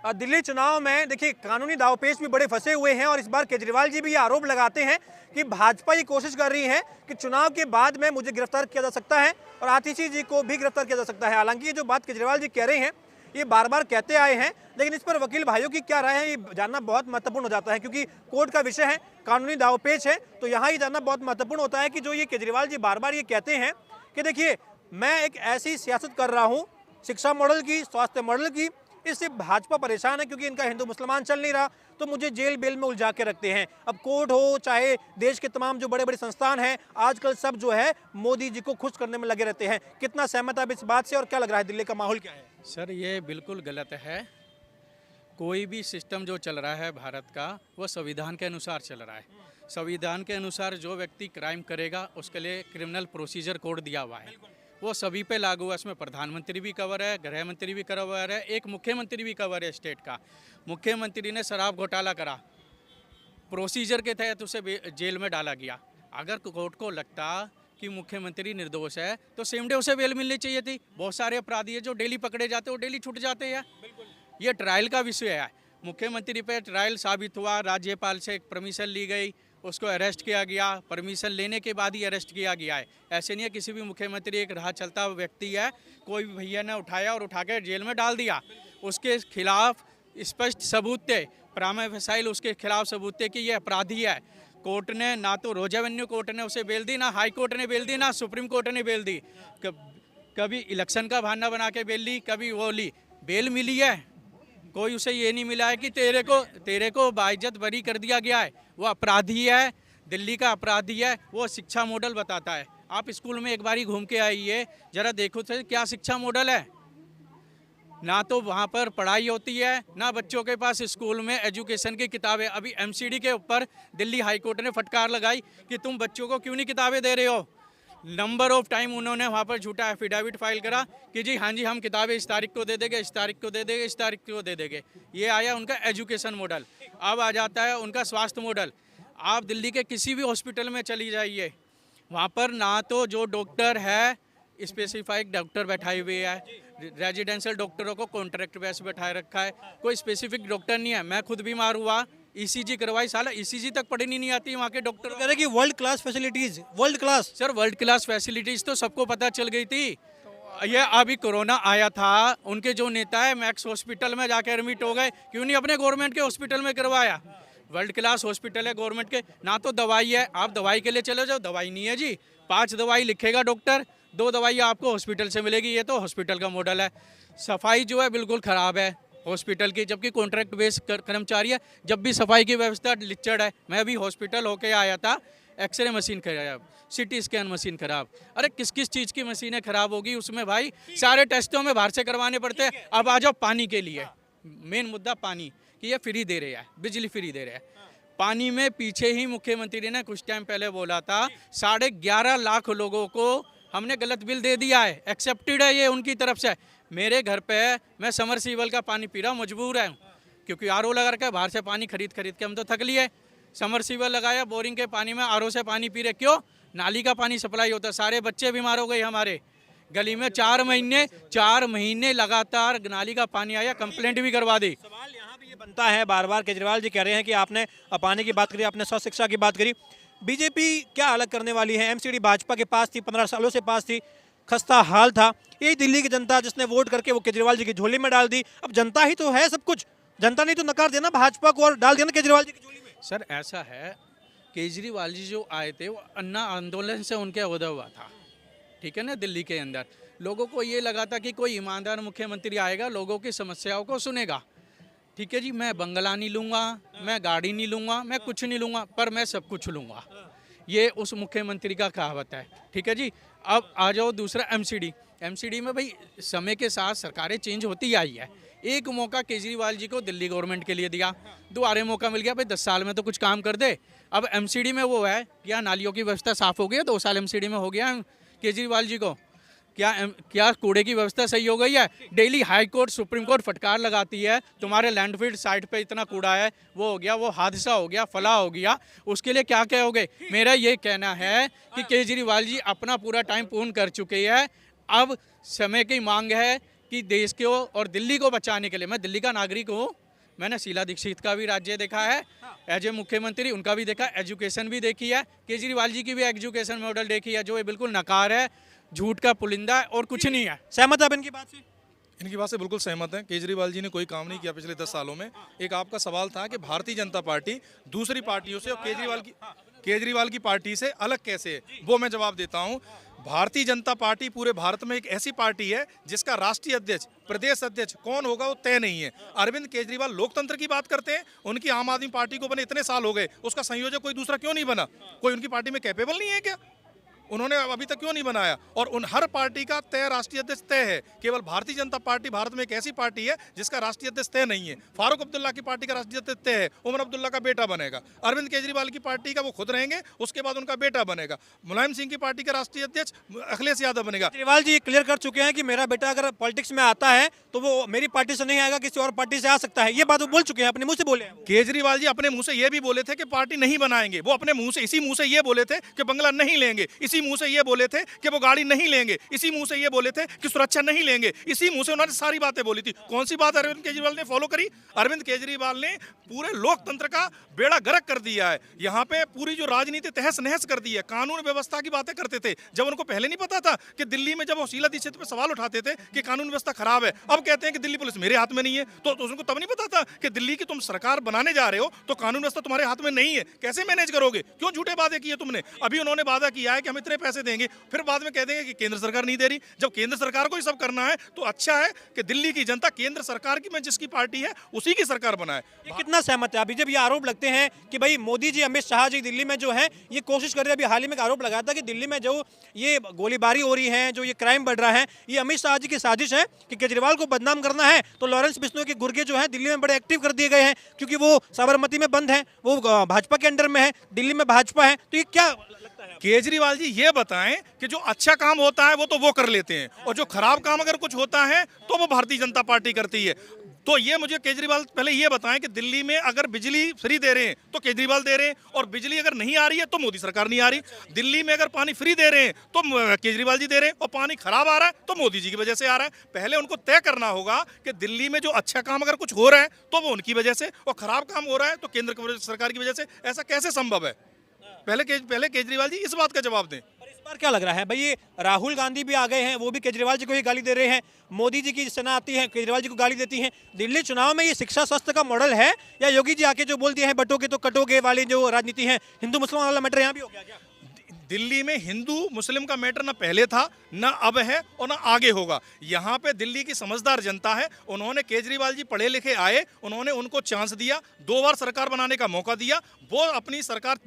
दिल्ली चुनाव में देखिए कानूनी दांवपेच भी बड़े फंसे हुए हैं और इस बार केजरीवाल जी भी ये आरोप लगाते हैं कि भाजपा ये कोशिश कर रही है कि चुनाव के बाद में मुझे गिरफ्तार किया जा सकता है और आतिशी जी को भी गिरफ्तार किया जा सकता है। हालांकि ये जो बात केजरीवाल जी कह रहे हैं ये बार बार कहते आए हैं, लेकिन इस पर वकील भाइयों की क्या राय है ये जानना बहुत महत्वपूर्ण हो जाता है, क्योंकि कोर्ट का विषय है, कानूनी दांवपेच है। तो यहाँ ये जानना बहुत महत्वपूर्ण होता है कि जो ये केजरीवाल जी बार बार ये कहते हैं कि देखिए मैं एक ऐसी सियासत कर रहा हूँ, शिक्षा मॉडल की, स्वास्थ्य मॉडल की, इससे भाजपा परेशान है क्योंकि इनका हिंदू मुसलमान चल नहीं रहा, तो मुझे जेल बेल में उलझा के रखते हैं। अब कोर्ट हो चाहे देश के तमाम जो बड़े बड़े संस्थान हैं, आजकल सब जो है मोदी जी को खुश करने में लगे रहते हैं। कितना सहमत है आप इस बात से और क्या लग रहा है दिल्ली का माहौल क्या है? सर ये बिल्कुल गलत है। कोई भी सिस्टम जो चल रहा है भारत का वो संविधान के अनुसार चल रहा है। संविधान के अनुसार जो व्यक्ति क्राइम करेगा उसके लिए क्रिमिनल प्रोसीजर कोड दिया हुआ है, वो सभी पे लागू है। इसमें प्रधानमंत्री भी कवर है, गृह मंत्री भी कवर है, एक मुख्यमंत्री भी कवर है स्टेट का। मुख्यमंत्री ने शराब घोटाला करा, प्रोसीजर के तहत उसे जेल में डाला गया। अगर कोर्ट को लगता कि मुख्यमंत्री निर्दोष है तो सेम डे उसे बेल मिलनी चाहिए थी। बहुत सारे अपराधी है जो डेली पकड़े जाते हैं, वो डेली छूट जाते हैं। ये ट्रायल का विषय है। मुख्यमंत्री पे ट्रायल साबित हुआ, राज्यपाल से एक परमिशन ली गई, उसको अरेस्ट किया गया, परमिशन लेने के बाद ही अरेस्ट किया गया है। ऐसे नहीं है किसी भी मुख्यमंत्री एक राह चलता व्यक्ति है, कोई भी भैया ने उठाया और उठा के जेल में डाल दिया। उसके खिलाफ स्पष्ट सबूत थे, प्रामा फसाइल उसके खिलाफ सबूत थे कि ये अपराधी है। कोर्ट ने ना तो रोज एवेन्यू कोर्ट ने उसे बेल दी, ना हाई कोर्ट ने बेल दी, ना सुप्रीम कोर्ट ने बेल दी। कभी इलेक्शन का बहाना बना के बेल ली, कभी वो ली। बेल मिली है, कोई उसे ये नहीं मिला है कि तेरे को बाइज्जत बरी कर दिया गया है। वो अपराधी है, दिल्ली का अपराधी है। वो शिक्षा मॉडल बताता है। आप स्कूल में एक बारी घूम के आइए, जरा देखो तो क्या शिक्षा मॉडल है। ना तो वहाँ पर पढ़ाई होती है, ना बच्चों के पास स्कूल में एजुकेशन की किताबें। अभी एमसीडी के ऊपर दिल्ली हाई कोर्ट ने फटकार लगाई कि तुम बच्चों को क्यों नहीं किताबें दे रहे हो। नंबर ऑफ टाइम उन्होंने वहाँ पर झूठा एफिडेविट फाइल करा कि जी हाँ जी हम किताबें इस तारीख को दे देंगे, इस तारीख को दे देंगे, इस तारीख को दे देंगे। ये आया उनका एजुकेशन मॉडल। अब आ जाता है उनका स्वास्थ्य मॉडल। आप दिल्ली के किसी भी हॉस्पिटल में चली जाइए, वहाँ पर ना तो जो डॉक्टर है स्पेसिफाइड डॉक्टर बैठाए हुए है, रेजिडेंशियल डॉक्टरों को कॉन्ट्रैक्ट बेस बैठाए रखा है, कोई स्पेसिफिक डॉक्टर नहीं है। मैं खुद बीमार हुआ, ईसीजी करवाई, साला ईसीजी तक पढ़नी नहीं आती वहाँ के डॉक्टर। कह रहे कि world class facilities, world class. Sir world class facilities तो सबको पता चल गई थी। ये अभी कोरोना आया था, उनके जो नेता है मैक्स हॉस्पिटल में जाकर एडमिट हो गए, क्यों नहीं अपने गवर्नमेंट के हॉस्पिटल में करवाया। वर्ल्ड क्लास हॉस्पिटल है गवर्नमेंट के, ना तो दवाई है, आप दवाई के लिए चले जाओ, दवाई नहीं है जी। 5 दवाई लिखेगा डॉक्टर, 2 दवाई आपको हॉस्पिटल से मिलेगी। ये तो हॉस्पिटल का मॉडल है। सफाई जो है बिल्कुल ख़राब है हॉस्पिटल की, जबकि कॉन्ट्रैक्ट बेस कर्मचारी है। जब भी सफाई की व्यवस्था लिच्चड़ है। मैं अभी हॉस्पिटल होके आया था, एक्सरे मशीन खराब, सिटी स्कैन मशीन खराब। अरे किस किस चीज़ की मशीनें खराब होगी उसमें भाई, सारे टेस्टों में बाहर से करवाने पड़ते हैं। अब आ जाओ पानी के लिए, मेन मुद्दा पानी कि ये फ्री दे रहे हैं, बिजली फ्री दे रहे हैं। पानी में पीछे ही मुख्यमंत्री ने कुछ टाइम पहले बोला था 11.5 लाख लोगों को हमने गलत बिल दे दिया है, एक्सेप्टेड है ये उनकी तरफ से। मेरे घर पे मैं समरसीबल का पानी पी रहा हूँ, मजबूर है क्योंकि आरओ लगा रखा है। बाहर से पानी खरीद के हम तो थक लिए। समरसीबल लगाया, बोरिंग के पानी में आरओ से पानी पी रहे। क्यों? नाली का पानी सप्लाई होता है। सारे बच्चे बीमार हो गए हमारे गली में। 4 महीने लगातार नाली का पानी आया, कंप्लेंट भी करवा दी। सवाल यहाँ भी ये बनता है, बार बार केजरीवाल जी कह रहे हैं कि आपने पानी की बात करी, आपने स्वास्थ्य शिक्षा की बात करी, बीजेपी क्या अलग करने वाली है? एमसीडी भाजपा के पास थी, 15 सालों से पास थी, खस्ता हाल था। यही दिल्ली की जनता जिसने वोट करके वो केजरीवाल जी की झोली में डाल दी। अब जनता ही तो है सब कुछ, जनता ने तो नकार देना भाजपा को और डाल देना केजरीवाल जी की झोली में। सर ऐसा है, केजरीवाल जी जो आए थे वो अन्ना आंदोलन से उनके उदय हुआ था, ठीक है ना। दिल्ली के अंदर लोगों को ये लगा था कि कोई ईमानदार मुख्यमंत्री आएगा, लोगों की समस्याओं को सुनेगा। ठीक है जी, मैं बंगला नहीं लूँगा, मैं गाड़ी नहीं लूँगा, मैं कुछ नहीं लूँगा, पर मैं सब कुछ लूँगा। ये उस मुख्यमंत्री का कहावत है, ठीक है जी। अब आ जाओ दूसरा एमसीडी में भाई समय के साथ सरकारें चेंज होती आई है। एक मौका केजरीवाल जी को दिल्ली गवर्नमेंट के लिए दिया, दोबारा मौका मिल गया भाई 10 साल में तो कुछ काम कर दे। अब एमसीडी में वो है क्या नालियों की व्यवस्था साफ़ हो गई है, 2 साल एमसीडी में हो गया केजरीवाल जी को। क्या कूड़े की व्यवस्था सही हो गई है? Daily high court supreme court फटकार लगाती है, तुम्हारे लैंडफील्ड साइट पे इतना कूड़ा है, वो हो गया, वो हादसा हो गया, फला हो गया, उसके लिए क्या कहोगे? मेरा ये कहना है कि केजरीवाल जी अपना पूरा टाइम पूर्ण कर चुके हैं। अब समय की मांग है कि देश को और दिल्ली को बचाने के लिए, मैं दिल्ली का नागरिक हूँ, मैंने शीला दीक्षित का भी राज्य देखा है एज ए मुख्यमंत्री, उनका भी देखा, एजुकेशन भी देखी है, केजरीवाल जी की भी एजुकेशन मॉडल देखी है, जो ये बिल्कुल नकार है, झूठ का पुलिंदा है और कुछ नहीं है। सहमत है आप इनकी बात से? इनकी बात से बिल्कुल सहमत हैं। केजरीवाल जी ने कोई काम नहीं किया पिछले 10 सालों में। एक आपका सवाल था कि भारतीय जनता पार्टी दूसरी पार्टियों से और केजरीवाल की पार्टी से अलग कैसे है, वो मैं जवाब देता हूँ। भारतीय जनता पार्टी पूरे भारत में एक ऐसी पार्टी है जिसका राष्ट्रीय अध्यक्ष, प्रदेश अध्यक्ष कौन होगा वो तय नहीं है। अरविंद केजरीवाल लोकतंत्र की बात करते हैं, उनकी आम आदमी पार्टी को बने इतने साल हो गए, उसका संयोजक कोई दूसरा क्यों नहीं बना? कोई उनकी पार्टी में कैपेबल नहीं है क्या? उन्होंने अभी तक क्यों नहीं बनाया? और उन हर पार्टी का तय राष्ट्रीय अध्यक्ष तय है। केवल भारतीय जनता पार्टी भारत में एक ऐसी पार्टी है जिसका राष्ट्रीय अध्यक्ष तय नहीं है। फारूक अब्दुल्ला की पार्टी का राष्ट्रीय अध्यक्ष तय है, उमर अब्दुल्ला का बेटा बनेगा। अरविंद केजरीवाल की पार्टी का वो खुद रहेंगे, उसके बाद उनका बेटा बनेगा। मुलायम सिंह की पार्टी का राष्ट्रीय अध्यक्ष अखिलेश यादव बनेगा। केजरीवाल जी क्लियर कर चुके हैं कि मेरा बेटा अगर पॉलिटिक्स में आता है तो वो मेरी पार्टी से नहीं आएगा, किसी और पार्टी से आ सकता है। ये बात वो बोल चुके हैं, अपने मुंह से बोले हैं। केजरीवाल जी अपने मुंह से ये भी बोले थे कि पार्टी नहीं बनाएंगे। वो अपने मुंह से, इसी मुंह से ये बोले थे कि बंगला नहीं लेंगे, इसी मुंह से ये बोले थे कि वो गाड़ी नहीं लेंगे, इसी मुंह से ये बोले थे कि सुरक्षा नहीं लेंगे, इसी मुंह से उन्होंने सारी बातें बोली थी। कौन सी बात अरविंद केजरीवाल ने फॉलो करी? अरविंद केजरीवाल ने पूरे लोकतंत्र का बेड़ा गर्क कर दिया है। यहाँ पे पूरी जो राजनीति तहस नहस कर दी है। कानून व्यवस्था की बातें करते थे जब उनको पहले नहीं पता था कि दिल्ली में, जब वो शीला दीक्षित पे सवाल उठाते थे कि कानून व्यवस्था खराब है, अब कहते हैं कि दिल्ली पुलिस मेरे हाथ में नहीं है। तो उनको तब नहीं पता था कि दिल्ली की तुम सरकार बनाने जा रहे हो तो कानून व्यवस्था तुम्हारे हाथ में नहीं है, कैसे मैनेज करोगे? क्यों झूठे वादे किए तुमने? अभी उन्होंने वादा किया है कि हम इतने पैसे देंगे, फिर बाद में कह देंगे कि केंद्र सरकार नहीं दे रही। जब केंद्र सरकार को ही सब करना है तो अच्छा है कि दिल्ली की जनता केंद्र सरकार की में जिसकी पार्टी है उसी की सरकार बनाए। ये कितना सहमत है? अभी जब ये आरोप लगते हैं कि भाई मोदी जी, अमित शाह जी दिल्ली में जो है ये कोशिश कर रहे हैं, अभी हाल ही में एक आरोप लगाया था कि दिल्ली में जो ये गोलीबारी हो रही है, जो ये क्राइम बढ़ रहा है, ये अमित शाह जी की साजिश है कि केजरीवाल को बदनाम करना है। तो लॉरेंस बिश्नोई के गुर्गे जो है दिल्ली में बड़े एक्टिव कर दिए गए हैं क्योंकि वो साबरमती में बंद है, वो भाजपा के अंडर में है, दिल्ली में भाजपा है। तो ये क्या लगता है? केजरीवाल जी ये बताएं कि जो अच्छा काम होता है वो कर लेते हैं, और जो खराब काम अगर कुछ होता है तो वो भारतीय जनता पार्टी करती है। तो ये मुझे केजरीवाल पहले ये बताएं कि दिल्ली में अगर बिजली फ्री दे रहे हैं तो केजरीवाल दे रहे हैं, और बिजली अगर नहीं आ रही है तो मोदी सरकार नहीं आ रही। दिल्ली में अगर पानी फ्री दे रहे हैं तो केजरीवाल जी दे रहे हैं, और पानी खराब आ रहा है तो मोदी जी की वजह से आ रहा है। पहले उनको तय करना होगा कि दिल्ली में जो अच्छा काम अगर कुछ हो रहा है तो वो उनकी वजह से, और खराब काम हो रहा है तो केंद्र सरकार की वजह से। ऐसा कैसे संभव है? पहले केजरीवाल जी इस बात का जवाब दें। इस बार क्या लग रहा है भाई, ये राहुल गांधी भी आ गए हैं, वो भी केजरीवाल जी को ही गाली दे रहे हैं, मोदी जी की सेना आती है केजरीवाल जी को गाली देती है। दिल्ली चुनाव में ये शिक्षा स्वास्थ्य का मॉडल है, या योगी जी आके जो बोल दिए हैं बटोगे तो कटोगे वाली जो राजनीति है, हिंदू मुसलमान वाला मैटर यहाँ भी हो गया क्या? दिल्ली में हिंदू मुस्लिम का मैटर ना पहले था, ना अब है, और ना आगे होगा। यहाँ पे दिल्ली की समझदार जनता है। उन्होंने, केजरीवाल जी पढ़े लिखे आए, उन्होंने उनको चांस दिया, 2 बार सरकार बनाने का मौका दिया, वो अपनी सरकार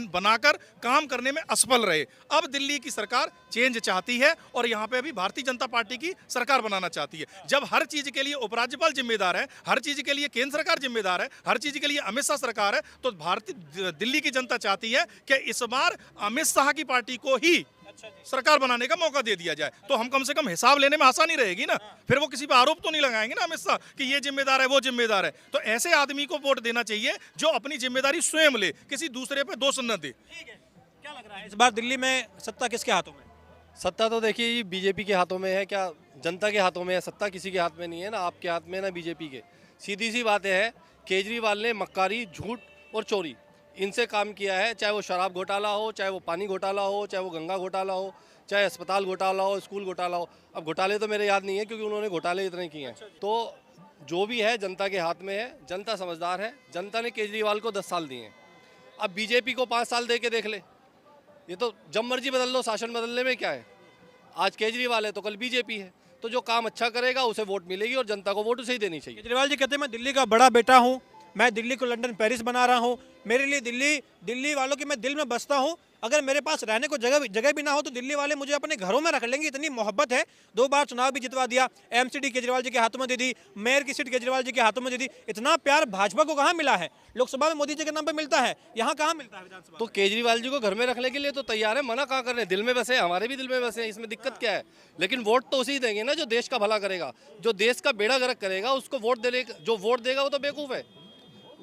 बनाकर काम करने में असफल रहे। अब दिल्ली की सरकार चेंज चाहती है और यहाँ पे अभी भारतीय जनता पार्टी की सरकार बनाना चाहती है। जब हर चीज के लिए उपराज्यपाल जिम्मेदार है, हर चीज के लिए केंद्र सरकार जिम्मेदार है, हर चीज के लिए अमित शाह सरकार है, तो दिल्ली की जनता चाहती है कि इस बार अमित शाह की पार्टी को ही सरकार बनाने का मौका दे दिया जाए, तो हम कम से कम हिसाब लेने में आसानी रहेगी ना। फिर वो किसी पे आरोप तो नहीं लगाएंगे ना अमित शाह कि ये जिम्मेदार है वो जिम्मेदार है। तो ऐसे आदमी को वोट देना चाहिए जो अपनी जिम्मेदारी स्वयं ले, किसी दूसरे पे दोष न दे। ठीक है, क्या लग रहा है इस बार दिल्ली में सत्ता किसके हाथों में? सत्ता तो देखिए ये बीजेपी के हाथों में है। क्या जनता के हाथों में है? सत्ता किसी के हाथ में नहीं है, ना आपके हाथ में ना बीजेपी के। सीधी सी बातें है, केजरीवाल ने मक्कारी, झूठ और चोरी इनसे काम किया है। चाहे वो शराब घोटाला हो, चाहे वो पानी घोटाला हो, चाहे वो गंगा घोटाला हो, चाहे अस्पताल घोटाला हो, स्कूल घोटाला हो। अब घोटाले तो मेरे याद नहीं है क्योंकि उन्होंने घोटाले इतने किए हैं। तो जो भी है जनता के हाथ में है, जनता समझदार है। जनता ने केजरीवाल को 10 साल दिए हैं, अब बीजेपी को 5 साल दे के देख ले। ये तो जब मर्जी बदल लो, शासन बदलने में क्या है। आज केजरीवाल है तो कल बीजेपी है, तो जो काम अच्छा करेगा उसे वोट मिलेगी और जनता को वोट उसे ही देनी चाहिए। केजरीवाल जी कहते हैं मैं दिल्ली का बड़ा बेटा हूँ, मैं दिल्ली को लंदन पेरिस बना रहा हूँ, मेरे लिए दिल्ली वालों के मैं दिल में बसता हूँ। अगर मेरे पास रहने को जगह भी ना हो तो दिल्ली वाले मुझे अपने घरों में रख लेंगे, इतनी मोहब्बत है। 2 बार चुनाव भी जितवा दिया, एमसीडी केजरीवाल जी के हाथों में दे दी, मेयर की सीट केजरीवाल जी के हाथों में दे दी। इतना प्यार भाजपा को कहाँ मिला है? लोकसभा में मोदी जी के नाम पे मिलता है, यहाँ कहाँ मिलता है विधानसभा? तो केजरीवाल जी को घर में रखने के लिए तो तैयार है, मना कहाँ कर रहे हैं। दिल में बसे, हमारे भी दिल में बसे, इसमें दिक्कत क्या है। लेकिन वोट तो उसी देंगे ना जो देश का भला करेगा, जो देश का बेड़ा गर्क करेगा। उसको वोट देने, जो वोट देगा वो तो बेवकूफ़ है।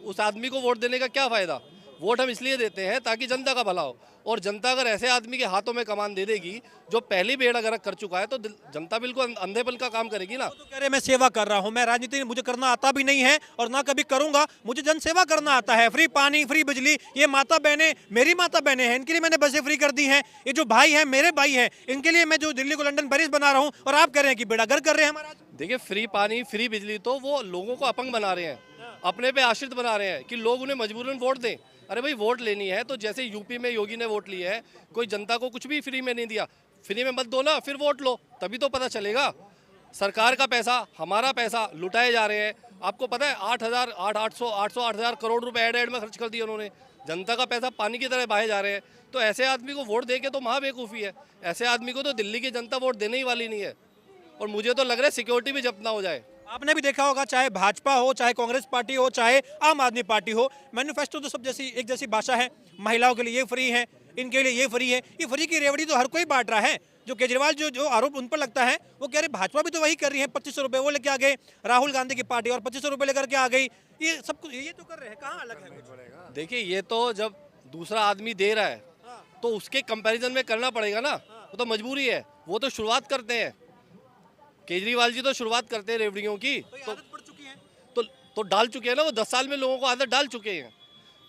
उस आदमी को वोट देने का क्या फ़ायदा। वोट हम इसलिए देते हैं ताकि जनता का भला हो, और जनता अगर ऐसे आदमी के हाथों में कमान दे देगी जो पहली बेड़ा गर्क कर चुका है, तो जनता बिल्कुल अंधेपन का काम करेगी ना। तो कह रहे मैं सेवा कर रहा हूं, मैं राजनीति मुझे करना आता भी नहीं है और ना कभी करूंगा, मुझे जन सेवा करना आता है। फ्री पानी, फ्री बिजली, ये माता बहनें मेरी माता बहनें हैं, इनके लिए मैंने बसें फ्री कर दी हैं। ये जो भाई हैं मेरे भाई हैं, इनके लिए मैं जो दिल्ली को लंदन पेरिस बना रहा हूँ, और आप कह रहे हैं कि बेड़ा गर्क कर रहे हैं हमारा। देखिए, फ्री पानी फ्री बिजली तो वो लोगों को अपंग बना रहे हैं, अपने पे आश्रित बना रहे हैं कि लोग उन्हें मजबूरन वोट दें। अरे भाई, वोट लेनी है तो जैसे यूपी में योगी ने वोट लिया है, कोई जनता को कुछ भी फ्री में नहीं दिया, फ्री में मत दो ना, फिर वोट लो, तभी तो पता चलेगा। सरकार का पैसा, हमारा पैसा लुटाए जा रहे हैं। आपको पता है 8,000 करोड़ रुपए एड में खर्च कर दिए उन्होंने। जनता का पैसा पानी की तरह बहाए जा रहे हैं। तो ऐसे आदमी को वोट दे के तो महाबेवकूफ़ी है। ऐसे आदमी को तो दिल्ली की जनता वोट देने ही वाली नहीं है, और मुझे तो लग रहा है सिक्योरिटी भी जब्त ना हो जाए। आपने भी देखा होगा, चाहे भाजपा हो, चाहे कांग्रेस पार्टी हो, चाहे आम आदमी पार्टी हो, मैनिफेस्टो तो सब जैसी एक जैसी भाषा है। महिलाओं के लिए ये फ्री है, इनके लिए ये फ्री है। ये फ्री की रेवड़ी तो हर कोई बांट रहा है। जो केजरीवाल जो आरोप उन पर लगता है, वो कह रहे भाजपा भी तो वही कर रही है। 2500 रुपए वो लेके आ गए, राहुल गांधी की पार्टी और 2500 रुपए लेकर के आ गई। ये सब कुछ ये तो कर रहे हैं, कहाँ अलग है कुछ? देखिए, ये तो जब दूसरा आदमी दे रहा है तो उसके कंपैरिजन में करना पड़ेगा ना, वो तो मजबूरी है। वो तो शुरुआत करते हैं, केजरीवाल जी तो शुरुआत करते हैं रेवड़ियों की, तो आदत पड़ चुकी है। तो डाल चुके हैं ना वो। 10 साल में लोगों को आदत डाल चुके हैं।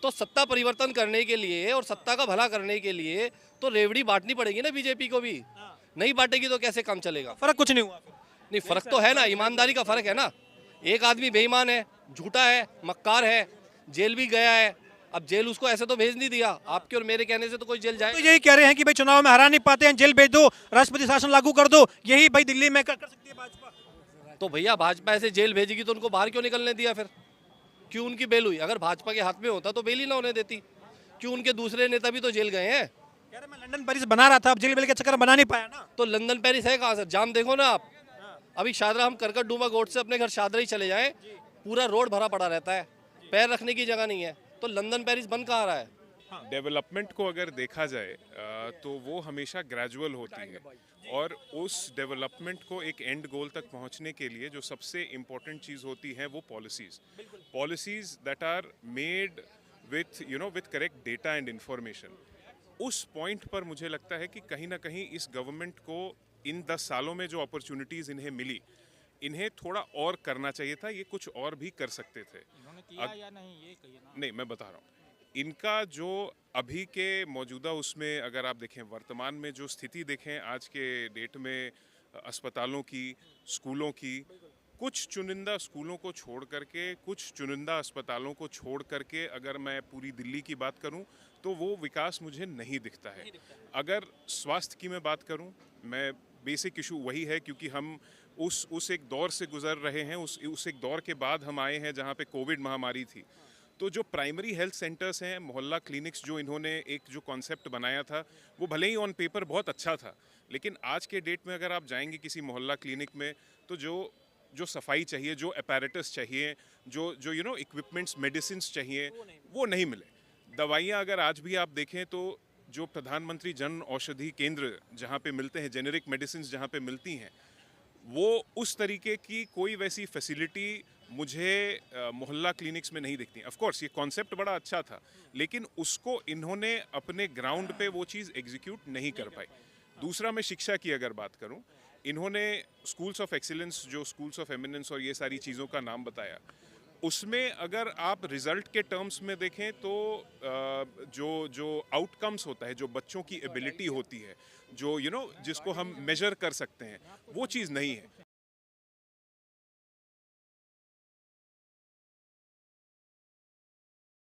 तो सत्ता परिवर्तन करने के लिए और सत्ता का भला करने के लिए तो रेवड़ी बांटनी पड़ेगी ना बीजेपी को भी। नहीं बांटेगी तो कैसे काम चलेगा? फर्क कुछ नहीं हुआ। नहीं, फर्क तो है ना, ईमानदारी का फर्क है ना। एक आदमी बेईमान है, झूठा है, मक्कार है, जेल भी गया है। अब जेल उसको ऐसे तो भेज नहीं दिया, आपके और मेरे कहने से तो कोई जेल जाए। तो यही कह रहे हैं कि भाई चुनाव में हरा नहीं पाते हैं, जेल भेज दो, राष्ट्रपति शासन लागू कर दो। यही भाई दिल्ली में कर सकती है भाजपा। तो भैया, भाजपा ऐसे जेल भेजेगी तो उनको बाहर क्यों निकलने दिया फिर? क्यों उनकी बेल हुई? अगर भाजपा के हाथ में होता तो बेल ही ना होने देती। क्यों उनके दूसरे नेता भी तो जेल गए हैं? कह रहे मैं लंदन पेरिस बना रहा था, अब जेल बेल के चक्कर में बना नहीं पाया ना। तो लंदन पेरिस है कहाँ सर? जाम देखो ना आप। अभी शादरा, हम करकट डूमा गोट से अपने घर शादरा ही चले जाएं, पूरा रोड भरा पड़ा रहता है, पैर रखने की जगह नहीं है। तो लंदन पेरिस बन कहाँ रहा है? डेवलपमेंट को अगर देखा जाए तो वो हमेशा ग्रेजुअल होती है, और उस डेवलपमेंट को एक एंड गोल तक पहुंचने के लिए जो सबसे इम्पोर्टेंट चीज़ होती है वो policies that are made with correct data and information. उस पॉइंट पर मुझे लगता है कि कहीं ना कहीं इस गवर्नमेंट को इन 10 सालों में जो अपॉर्चुनिटीज़ इन्हें मिली, इन्हें थोड़ा और करना चाहिए था। ये कुछ और भी कर सकते थे। या नहीं, ये कहिए ना। नहीं, मैं बता रहा हूँ, इनका जो अभी के मौजूदा उसमें अगर आप देखें, वर्तमान में जो स्थिति देखें आज के डेट में अस्पतालों की, स्कूलों की, कुछ चुनिंदा स्कूलों को छोड़ करके, कुछ चुनिंदा अस्पतालों को छोड़ करके अगर मैं पूरी दिल्ली की बात करूं तो वो विकास मुझे नहीं दिखता है। अगर स्वास्थ्य की मैं बात करूं, मैं बेसिक इशू वही है, क्योंकि हम उस एक दौर से गुजर रहे हैं, उस एक दौर के बाद हम आए हैं जहां पे कोविड महामारी थी। तो जो प्राइमरी हेल्थ सेंटर्स हैं, मोहल्ला क्लिनिक्स, जो इन्होंने एक जो कॉन्सेप्ट बनाया था, वो भले ही ऑन पेपर बहुत अच्छा था, लेकिन आज के डेट में अगर आप जाएंगे किसी मोहल्ला क्लिनिक में तो जो सफाई चाहिए, जो अपैरेटस चाहिए, जो इक्विपमेंट्स, मेडिसिन्स चाहिए, वो नहीं मिले। दवाइयाँ अगर आज भी आप देखें तो जो प्रधानमंत्री जन औषधि केंद्र जहाँ पे मिलते हैं, जेनेरिक मेडिसिन्स जहाँ पे मिलती हैं, वो उस तरीके की कोई वैसी फैसिलिटी मुझे मोहल्ला क्लिनिक्स में नहीं दिखती। ऑफ कोर्स ये कॉन्सेप्ट बड़ा अच्छा था, लेकिन उसको इन्होंने अपने ग्राउंड पे वो चीज़ एग्जीक्यूट नहीं कर पाई। दूसरा, मैं शिक्षा की अगर बात करूं, इन्होंने स्कूल्स ऑफ एक्सीलेंस, जो स्कूल्स ऑफ एमिनेंस और ये सारी चीज़ों का नाम बताया, उसमें अगर आप रिजल्ट के टर्म्स में देखें तो जो आउटकम्स होता है, जो बच्चों की एबिलिटी होती है, जो जिसको हम मेजर कर सकते हैं, वो चीज़ नहीं है।